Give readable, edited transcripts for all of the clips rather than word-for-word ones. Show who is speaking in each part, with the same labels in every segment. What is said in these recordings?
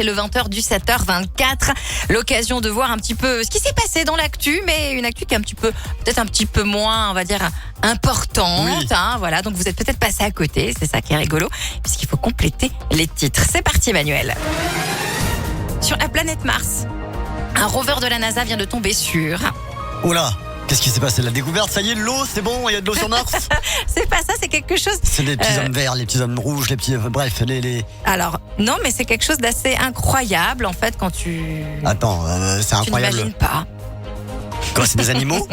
Speaker 1: c'est le 20h du 7h24. L'occasion de voir un petit peu ce qui s'est passé dans l'actu, mais une actu qui est peut-être un petit peu moins, on va dire, importante.
Speaker 2: Oui.
Speaker 1: Voilà, donc vous êtes peut-être passé à côté, c'est ça qui est rigolo, puisqu'il faut compléter les titres. C'est parti, Emmanuel. Sur la planète Mars, un rover de la NASA vient de tomber sur...
Speaker 2: Oula, qu'est-ce qui s'est passé? La découverte, ça y est, de l'eau, c'est bon, il y a de l'eau sur Mars?
Speaker 1: C'est pas ça, c'est quelque chose...
Speaker 2: C'est les petits hommes verts, les petits hommes rouges, les petits... bref, les...
Speaker 1: Alors, non, mais c'est quelque chose d'assez incroyable, en fait, quand tu...
Speaker 2: Attends, c'est
Speaker 1: Tu
Speaker 2: incroyable.
Speaker 1: n'imagines pas.
Speaker 2: Quoi, c'est des animaux?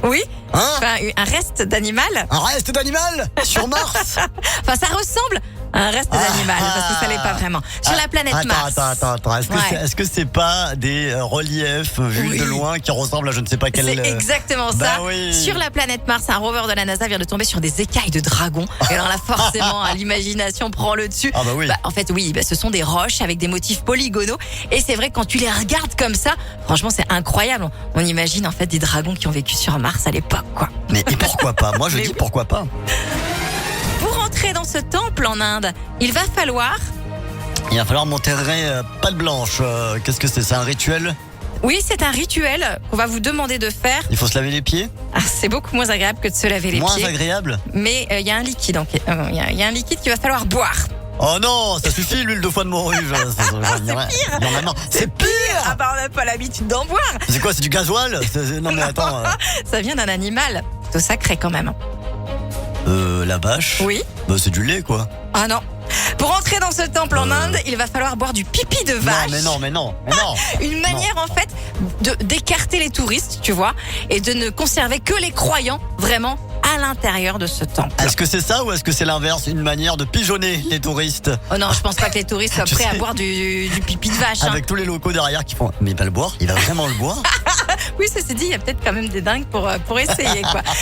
Speaker 1: Oui,
Speaker 2: Hein?
Speaker 1: enfin, un reste d'animal.
Speaker 2: Un reste d'animal? Sur Mars?
Speaker 1: Enfin, ça ressemble à un reste d'animal, parce que ça l'est pas vraiment. Sur la planète Mars.
Speaker 2: Attends. Est-ce que c'est pas des reliefs vus
Speaker 1: Oui.
Speaker 2: de loin qui ressemblent à je ne sais pas quel...
Speaker 1: C'est exactement ça.
Speaker 2: Bah oui.
Speaker 1: Sur la planète Mars, un rover de la NASA vient de tomber sur des écailles de dragon. Et alors là, forcément, l'imagination prend le dessus.
Speaker 2: Ah bah oui.
Speaker 1: En fait, oui, ce sont des roches avec des motifs polygonaux. Et c'est vrai que quand tu les regardes comme ça, franchement, c'est incroyable. On imagine en fait des dragons qui ont vécu sur Mars à l'époque, quoi.
Speaker 2: Mais et pourquoi pas? Moi je
Speaker 1: Mais
Speaker 2: dis
Speaker 1: oui.
Speaker 2: pourquoi pas.
Speaker 1: Pour entrer dans ce temple en Inde, il va falloir...
Speaker 2: Il va falloir m'enterrer patte blanche. Qu'est-ce que c'est? C'est un rituel?
Speaker 1: Oui, c'est un rituel qu'on va vous demander de faire.
Speaker 2: Il faut se laver les pieds?
Speaker 1: Ah, c'est beaucoup moins agréable que de se laver les
Speaker 2: Moins
Speaker 1: pieds.
Speaker 2: agréable?
Speaker 1: Mais il y a un liquide, il y a un liquide qu'il va falloir boire.
Speaker 2: Oh non, ça suffit l'huile de foie de morue. Il y en a marre. C'est pire.
Speaker 1: Ah bah on n'a pas l'habitude d'en boire.
Speaker 2: C'est quoi? C'est du gasoil? Non mais attends.
Speaker 1: Ça vient d'un animal plutôt sacré quand même.
Speaker 2: La vache?
Speaker 1: Oui.
Speaker 2: Bah c'est du lait quoi.
Speaker 1: Ah non. Pour entrer dans ce temple en Inde, il va falloir boire du pipi de vache.
Speaker 2: Non mais non.
Speaker 1: Une manière en fait d'écarter les touristes, tu vois, et de ne conserver que les croyants vraiment à l'intérieur de ce temple.
Speaker 2: Est-ce que c'est ça ou est-ce que c'est l'inverse? Une manière de pigeonner les touristes?
Speaker 1: Oh non, je pense pas que les touristes soient
Speaker 2: Tu
Speaker 1: prêts à
Speaker 2: sais,
Speaker 1: boire du pipi de vache.
Speaker 2: Avec tous les locaux derrière qui font. Mais il va le boire? Il va vraiment le boire?
Speaker 1: Oui, ceci dit, il y a peut-être quand même des dingues pour essayer, quoi.